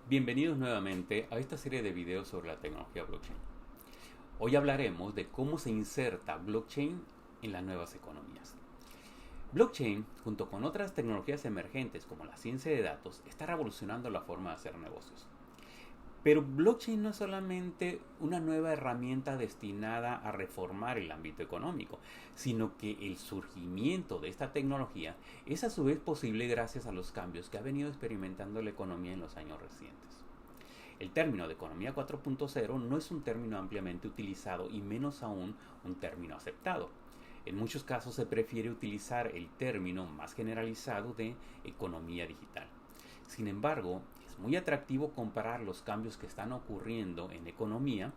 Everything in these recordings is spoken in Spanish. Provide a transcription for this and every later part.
Bienvenidos nuevamente a esta serie de videos sobre la tecnología blockchain. Hoy hablaremos de cómo se inserta blockchain en las nuevas economías. Blockchain, junto con otras tecnologías emergentes como la ciencia de datos, está revolucionando la forma de hacer negocios. Pero blockchain no es solamente una nueva herramienta destinada a reformar el ámbito económico, sino que el surgimiento de esta tecnología es a su vez posible gracias a los cambios que ha venido experimentando la economía en los años recientes. El término de economía 4.0 no es un término ampliamente utilizado y menos aún un término aceptado. En muchos casos se prefiere utilizar el término más generalizado de economía digital. Sin embargo, es muy atractivo comparar los cambios que están ocurriendo en economía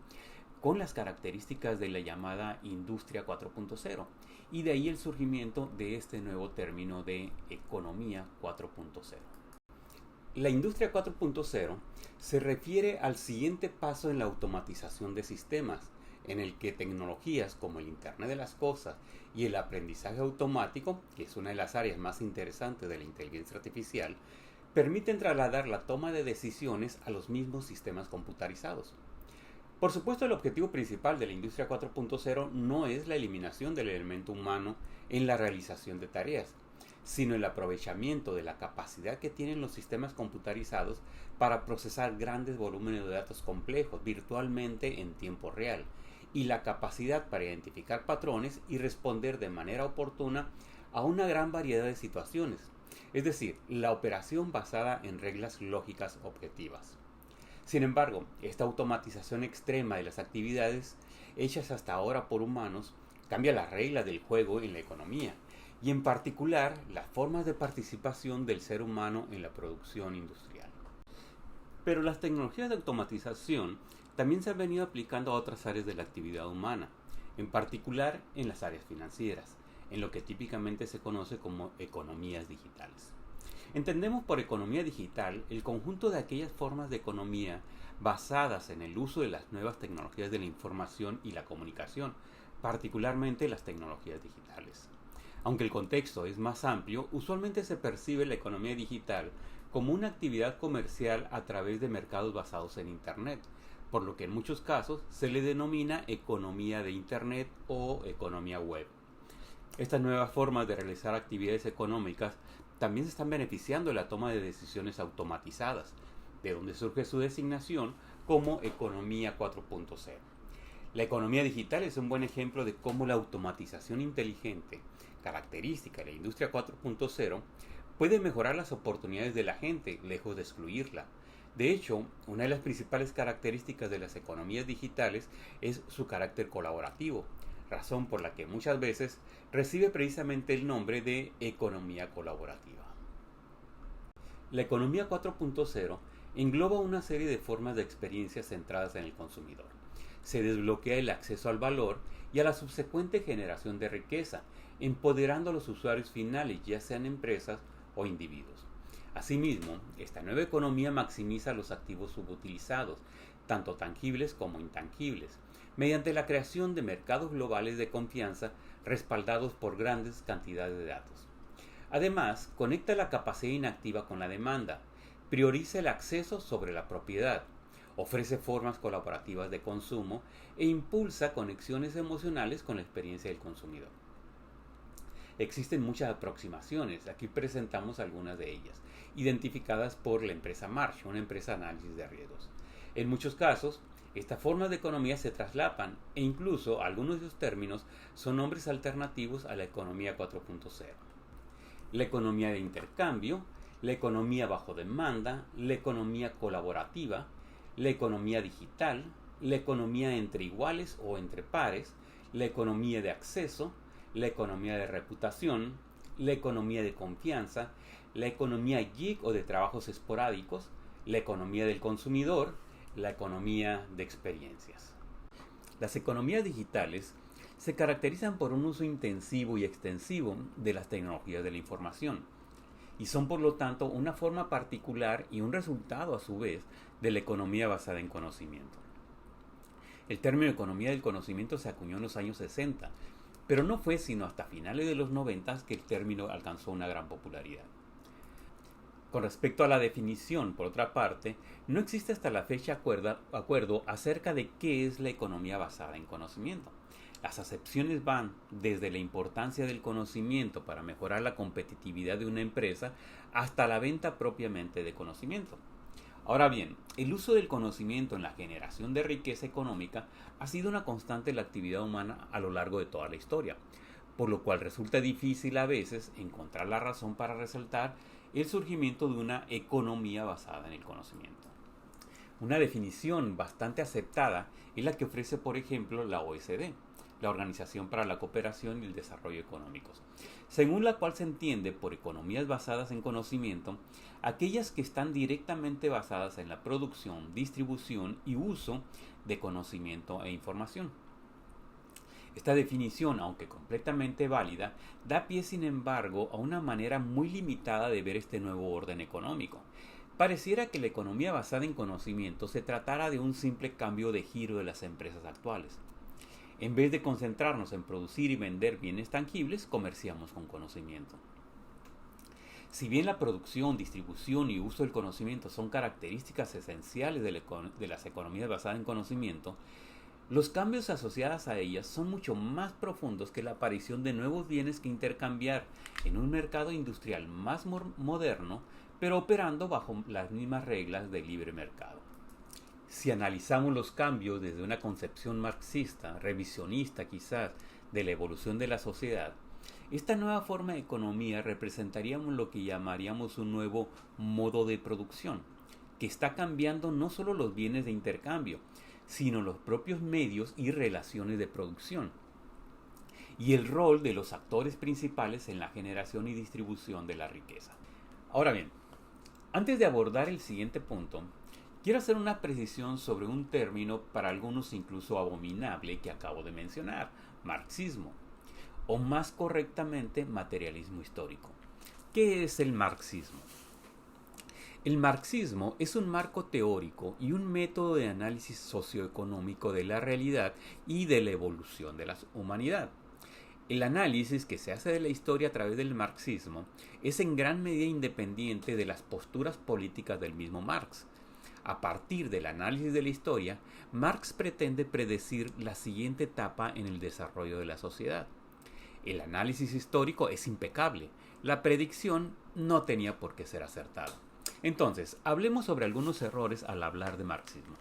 con las características de la llamada industria 4.0 y de ahí el surgimiento de este nuevo término de economía 4.0. La industria 4.0 se refiere al siguiente paso en la automatización de sistemas, en el que tecnologías como el Internet de las Cosas y el aprendizaje automático, que es una de las áreas más interesantes de la inteligencia artificial, permiten trasladar la toma de decisiones a los mismos sistemas computarizados. Por supuesto, el objetivo principal de la industria 4.0 no es la eliminación del elemento humano en la realización de tareas, sino el aprovechamiento de la capacidad que tienen los sistemas computarizados para procesar grandes volúmenes de datos complejos virtualmente en tiempo real, y la capacidad para identificar patrones y responder de manera oportuna a una gran variedad de situaciones. Es decir, la operación basada en reglas lógicas objetivas. Sin embargo, esta automatización extrema de las actividades hechas hasta ahora por humanos cambia las reglas del juego en la economía y en particular las formas de participación del ser humano en la producción industrial. Pero las tecnologías de automatización también se han venido aplicando a otras áreas de la actividad humana, en particular en las áreas financieras, en lo que típicamente se conoce como economías digitales. Entendemos por economía digital el conjunto de aquellas formas de economía basadas en el uso de las nuevas tecnologías de la información y la comunicación, particularmente las tecnologías digitales. Aunque el contexto es más amplio, usualmente se percibe la economía digital como una actividad comercial a través de mercados basados en Internet, por lo que en muchos casos se le denomina economía de Internet o economía web. Estas nuevas formas de realizar actividades económicas también se están beneficiando de la toma de decisiones automatizadas, de donde surge su designación como economía 4.0. La economía digital es un buen ejemplo de cómo la automatización inteligente, característica de la industria 4.0, puede mejorar las oportunidades de la gente, lejos de excluirla. De hecho, una de las principales características de las economías digitales es su carácter colaborativo, razón por la que muchas veces recibe precisamente el nombre de economía colaborativa. La economía 4.0 engloba una serie de formas de experiencias centradas en el consumidor. Se desbloquea el acceso al valor y a la subsecuente generación de riqueza, empoderando a los usuarios finales, ya sean empresas o individuos. Asimismo, esta nueva economía maximiza los activos subutilizados, tanto tangibles como intangibles, mediante la creación de mercados globales de confianza respaldados por grandes cantidades de datos. Además, conecta la capacidad inactiva con la demanda, prioriza el acceso sobre la propiedad, ofrece formas colaborativas de consumo e impulsa conexiones emocionales con la experiencia del consumidor. Existen muchas aproximaciones, aquí presentamos algunas de ellas, identificadas por la empresa Marsh, una empresa de análisis de riesgos. En muchos casos, estas formas de economía se traslapan e incluso algunos de sus términos son nombres alternativos a la economía 4.0. La economía de intercambio, la economía bajo demanda, la economía colaborativa, la economía digital, la economía entre iguales o entre pares, la economía de acceso, la economía de reputación, la economía de confianza, la economía gig o de trabajos esporádicos, la economía del consumidor, la economía de experiencias. Las economías digitales se caracterizan por un uso intensivo y extensivo de las tecnologías de la información y son por lo tanto una forma particular y un resultado a su vez de la economía basada en conocimiento. El término economía del conocimiento se acuñó en los años 60, pero no fue sino hasta finales de los 90 que el término alcanzó una gran popularidad. Con respecto a la definición, por otra parte, no existe hasta la fecha acuerdo acerca de qué es la economía basada en conocimiento. Las acepciones van desde la importancia del conocimiento para mejorar la competitividad de una empresa hasta la venta propiamente de conocimiento. Ahora bien, el uso del conocimiento en la generación de riqueza económica ha sido una constante en la actividad humana a lo largo de toda la historia, por lo cual resulta difícil a veces encontrar la razón para resaltar el surgimiento de una economía basada en el conocimiento. Una definición bastante aceptada es la que ofrece, por ejemplo, la OECD, la Organización para la Cooperación y el Desarrollo Económicos, según la cual se entiende por economías basadas en conocimiento aquellas que están directamente basadas en la producción, distribución y uso de conocimiento e información. Esta definición, aunque completamente válida, da pie sin embargo a una manera muy limitada de ver este nuevo orden económico. Pareciera que la economía basada en conocimiento se tratara de un simple cambio de giro de las empresas actuales. En vez de concentrarnos en producir y vender bienes tangibles, comerciamos con conocimiento. Si bien la producción, distribución y uso del conocimiento son características esenciales de las economías basadas en conocimiento, los cambios asociados a ellas son mucho más profundos que la aparición de nuevos bienes que intercambiar en un mercado industrial más moderno, pero operando bajo las mismas reglas del libre mercado. Si analizamos los cambios desde una concepción marxista, revisionista quizás, de la evolución de la sociedad, esta nueva forma de economía representaría lo que llamaríamos un nuevo modo de producción, que está cambiando no solo los bienes de intercambio, sino los propios medios y relaciones de producción, y el rol de los actores principales en la generación y distribución de la riqueza. Ahora bien, antes de abordar el siguiente punto, quiero hacer una precisión sobre un término para algunos incluso abominable que acabo de mencionar, marxismo, o más correctamente materialismo histórico. ¿Qué es el marxismo? El marxismo es un marco teórico y un método de análisis socioeconómico de la realidad y de la evolución de la humanidad. El análisis que se hace de la historia a través del marxismo es en gran medida independiente de las posturas políticas del mismo Marx. A partir del análisis de la historia, Marx pretende predecir la siguiente etapa en el desarrollo de la sociedad. El análisis histórico es impecable. La predicción no tenía por qué ser acertada. Entonces, hablemos sobre algunos errores al hablar de marxismo.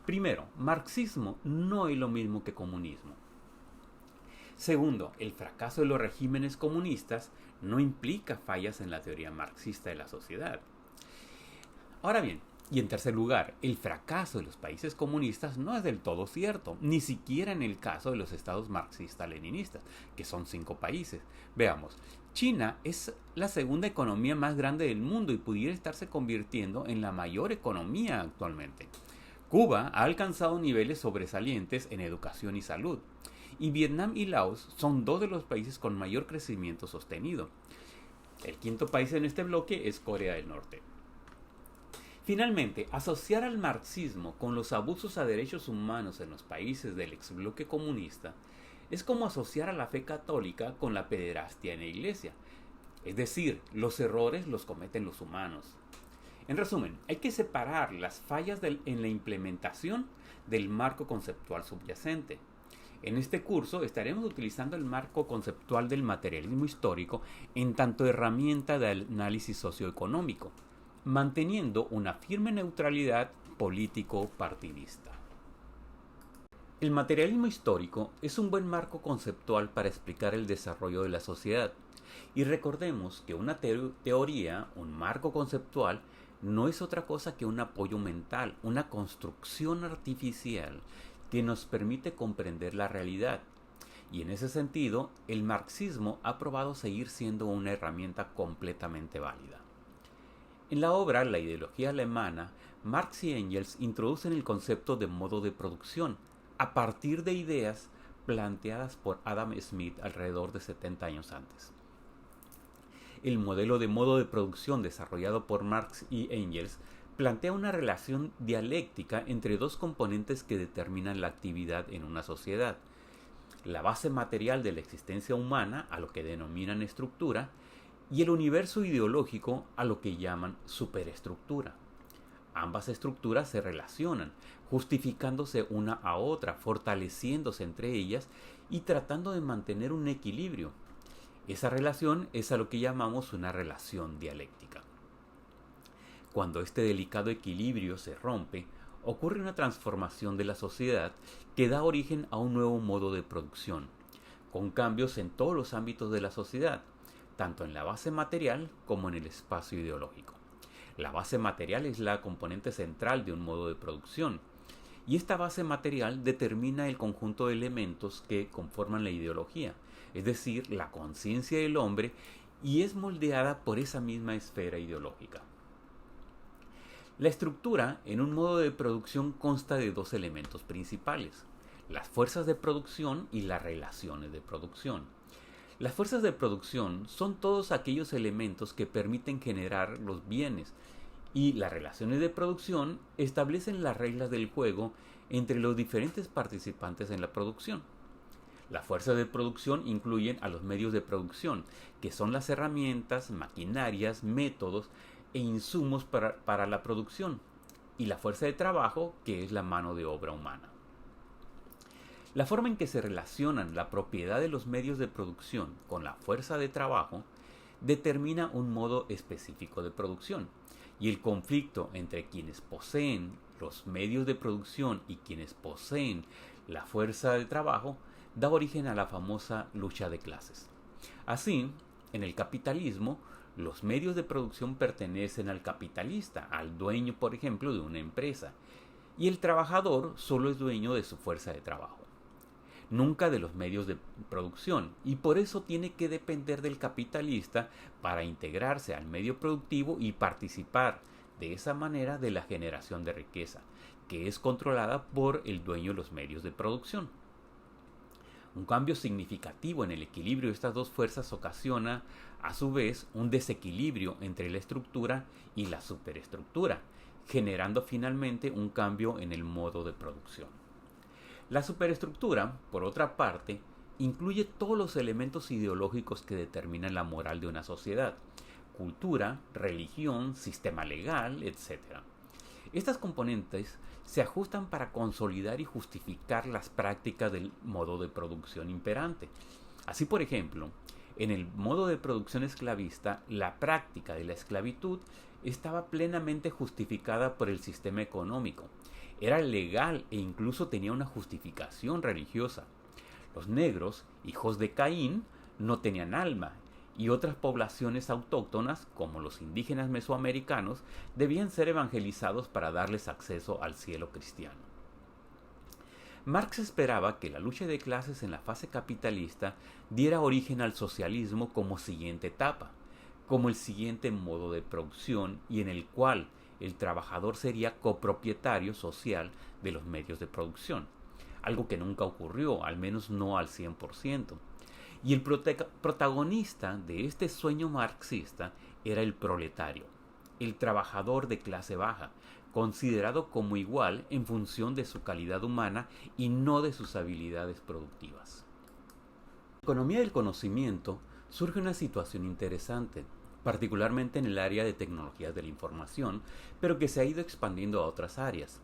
Primero, marxismo no es lo mismo que comunismo. Segundo, el fracaso de los regímenes comunistas no implica fallas en la teoría marxista de la sociedad. Ahora bien, y en tercer lugar, el fracaso de los países comunistas no es del todo cierto, ni siquiera en el caso de los estados marxistas-leninistas, que son 5 países. Veamos, China es la segunda economía más grande del mundo y pudiera estarse convirtiendo en la mayor economía actualmente. Cuba ha alcanzado niveles sobresalientes en educación y salud. Y Vietnam y Laos son 2 de los países con mayor crecimiento sostenido. El quinto país en este bloque es Corea del Norte. Finalmente, asociar al marxismo con los abusos a derechos humanos en los países del exbloque comunista es como asociar a la fe católica con la pederastia en la iglesia. Es decir, los errores los cometen los humanos. En resumen, hay que separar las fallas en la implementación del marco conceptual subyacente. En este curso estaremos utilizando el marco conceptual del materialismo histórico en tanto herramienta de análisis socioeconómico, manteniendo una firme neutralidad político-partidista. El materialismo histórico es un buen marco conceptual para explicar el desarrollo de la sociedad. Y recordemos que una teoría, un marco conceptual, no es otra cosa que un apoyo mental, una construcción artificial que nos permite comprender la realidad. Y en ese sentido, el marxismo ha probado seguir siendo una herramienta completamente válida. En la obra La ideología alemana, Marx y Engels introducen el concepto de modo de producción a partir de ideas planteadas por Adam Smith alrededor de 70 años antes. El modelo de modo de producción desarrollado por Marx y Engels plantea una relación dialéctica entre 2 componentes que determinan la actividad en una sociedad: la base material de la existencia humana, a lo que denominan estructura, y el universo ideológico a lo que llaman superestructura. Ambas estructuras se relacionan, justificándose una a otra, fortaleciéndose entre ellas y tratando de mantener un equilibrio. Esa relación es a lo que llamamos una relación dialéctica. Cuando este delicado equilibrio se rompe, ocurre una transformación de la sociedad que da origen a un nuevo modo de producción, con cambios en todos los ámbitos de la sociedad, tanto en la base material como en el espacio ideológico. La base material es la componente central de un modo de producción, y esta base material determina el conjunto de elementos que conforman la ideología, es decir, la conciencia del hombre, y es moldeada por esa misma esfera ideológica. La estructura en un modo de producción consta de dos elementos principales: las fuerzas de producción y las relaciones de producción. Las fuerzas de producción son todos aquellos elementos que permiten generar los bienes, y las relaciones de producción establecen las reglas del juego entre los diferentes participantes en la producción. Las fuerzas de producción incluyen a los medios de producción, que son las herramientas, maquinarias, métodos e insumos para la producción, y la fuerza de trabajo, que es la mano de obra humana. La forma en que se relacionan la propiedad de los medios de producción con la fuerza de trabajo determina un modo específico de producción, y el conflicto entre quienes poseen los medios de producción y quienes poseen la fuerza de trabajo da origen a la famosa lucha de clases. Así, en el capitalismo, los medios de producción pertenecen al capitalista, al dueño, por ejemplo, de una empresa, y el trabajador solo es dueño de su fuerza de trabajo, nunca de los medios de producción, y por eso tiene que depender del capitalista para integrarse al medio productivo y participar de esa manera de la generación de riqueza, que es controlada por el dueño de los medios de producción. Un cambio significativo en el equilibrio de estas dos fuerzas ocasiona, a su vez, un desequilibrio entre la estructura y la superestructura, generando finalmente un cambio en el modo de producción. La superestructura, por otra parte, incluye todos los elementos ideológicos que determinan la moral de una sociedad: cultura, religión, sistema legal, etc. Estas componentes se ajustan para consolidar y justificar las prácticas del modo de producción imperante. Así, por ejemplo, en el modo de producción esclavista, la práctica de la esclavitud estaba plenamente justificada por el sistema económico. Era legal e incluso tenía una justificación religiosa. Los negros, hijos de Caín, no tenían alma, y otras poblaciones autóctonas, como los indígenas mesoamericanos, debían ser evangelizados para darles acceso al cielo cristiano. Marx esperaba que la lucha de clases en la fase capitalista diera origen al socialismo como siguiente etapa, como el siguiente modo de producción, y en el cual el trabajador sería copropietario social de los medios de producción, algo que nunca ocurrió, al menos no al 100%. Y el protagonista de este sueño marxista era el proletario, el trabajador de clase baja, considerado como igual en función de su calidad humana y no de sus habilidades productivas. En la economía del conocimiento surge una situación interesante, particularmente en el área de tecnologías de la información, pero que se ha ido expandiendo a otras áreas.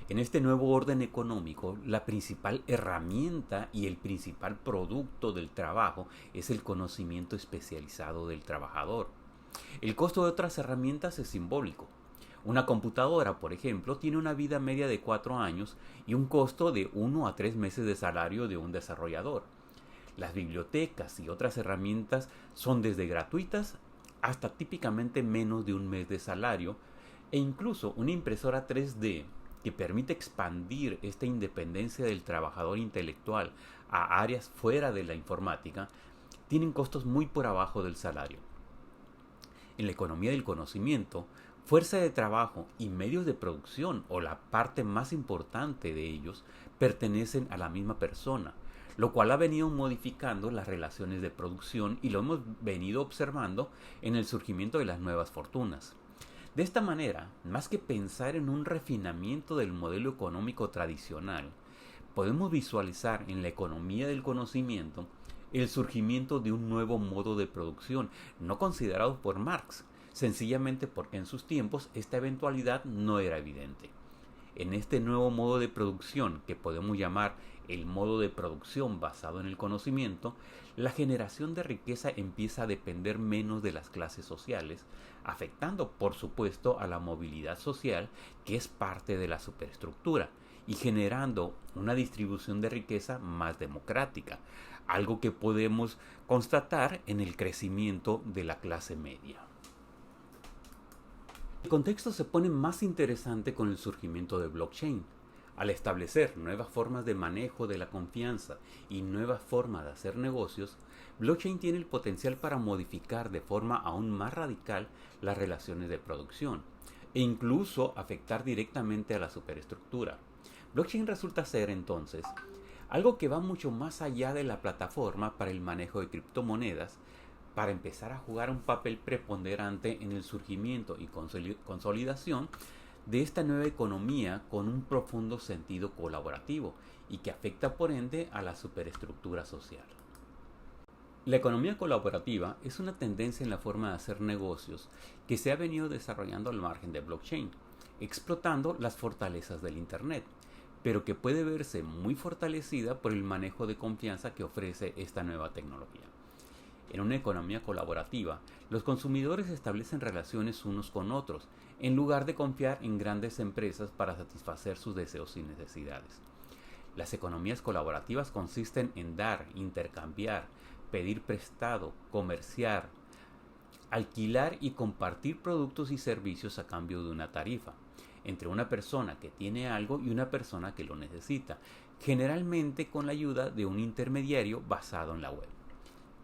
En este nuevo orden económico, la principal herramienta y el principal producto del trabajo es el conocimiento especializado del trabajador. El costo de otras herramientas es simbólico. Una computadora, por ejemplo, tiene una vida media de 4 años y un costo de 1 a 3 meses de salario de un desarrollador. Las bibliotecas y otras herramientas son desde gratuitas hasta típicamente menos de un mes de salario, e incluso una impresora 3D que permite expandir esta independencia del trabajador intelectual a áreas fuera de la informática, tienen costos muy por abajo del salario. En la economía del conocimiento, fuerza de trabajo y medios de producción, o la parte más importante de ellos, pertenecen a la misma persona, lo cual ha venido modificando las relaciones de producción y lo hemos venido observando en el surgimiento de las nuevas fortunas. De esta manera, más que pensar en un refinamiento del modelo económico tradicional, podemos visualizar en la economía del conocimiento el surgimiento de un nuevo modo de producción, no considerado por Marx, sencillamente porque en sus tiempos esta eventualidad no era evidente. En este nuevo modo de producción, que podemos llamar el modo de producción basado en el conocimiento, la generación de riqueza empieza a depender menos de las clases sociales, afectando por supuesto a la movilidad social, que es parte de la superestructura, y generando una distribución de riqueza más democrática, algo que podemos constatar en el crecimiento de la clase media. El contexto se pone más interesante con el surgimiento de blockchain. Al establecer nuevas formas de manejo de la confianza y nuevas formas de hacer negocios, blockchain tiene el potencial para modificar de forma aún más radical las relaciones de producción e incluso afectar directamente a la superestructura. Blockchain resulta ser entonces algo que va mucho más allá de la plataforma para el manejo de criptomonedas, para empezar a jugar un papel preponderante en el surgimiento y consolidación de esta nueva economía con un profundo sentido colaborativo y que afecta por ende a la superestructura social. La economía colaborativa es una tendencia en la forma de hacer negocios que se ha venido desarrollando al margen de blockchain, explotando las fortalezas del Internet, pero que puede verse muy fortalecida por el manejo de confianza que ofrece esta nueva tecnología. En una economía colaborativa, los consumidores establecen relaciones unos con otros, en lugar de confiar en grandes empresas para satisfacer sus deseos y necesidades. Las economías colaborativas consisten en dar, intercambiar, pedir prestado, comerciar, alquilar y compartir productos y servicios a cambio de una tarifa, entre una persona que tiene algo y una persona que lo necesita, generalmente con la ayuda de un intermediario basado en la web.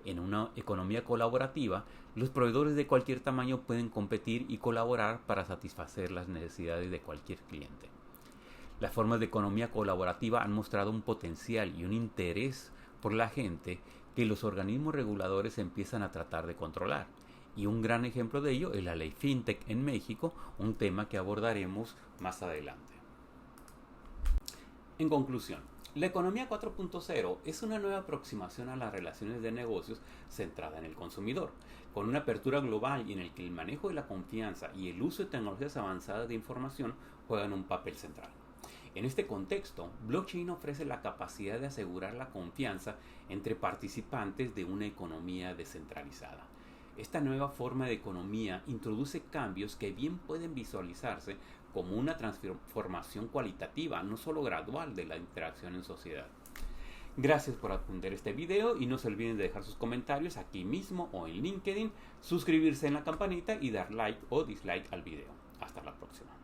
En una economía colaborativa, los proveedores de cualquier tamaño pueden competir y colaborar para satisfacer las necesidades de cualquier cliente. Las formas de economía colaborativa han mostrado un potencial y un interés por la gente que los organismos reguladores empiezan a tratar de controlar. Y un gran ejemplo de ello es la ley FinTech en México, un tema que abordaremos más adelante. En conclusión, la economía 4.0 es una nueva aproximación a las relaciones de negocios centrada en el consumidor, con una apertura global y en el que el manejo de la confianza y el uso de tecnologías avanzadas de información juegan un papel central. En este contexto, blockchain ofrece la capacidad de asegurar la confianza entre participantes de una economía descentralizada. Esta nueva forma de economía introduce cambios que bien pueden visualizarse como una transformación cualitativa, no solo gradual, de la interacción en sociedad. Gracias por atender este video y no se olviden de dejar sus comentarios aquí mismo o en LinkedIn, suscribirse en la campanita y dar like o dislike al video. Hasta la próxima.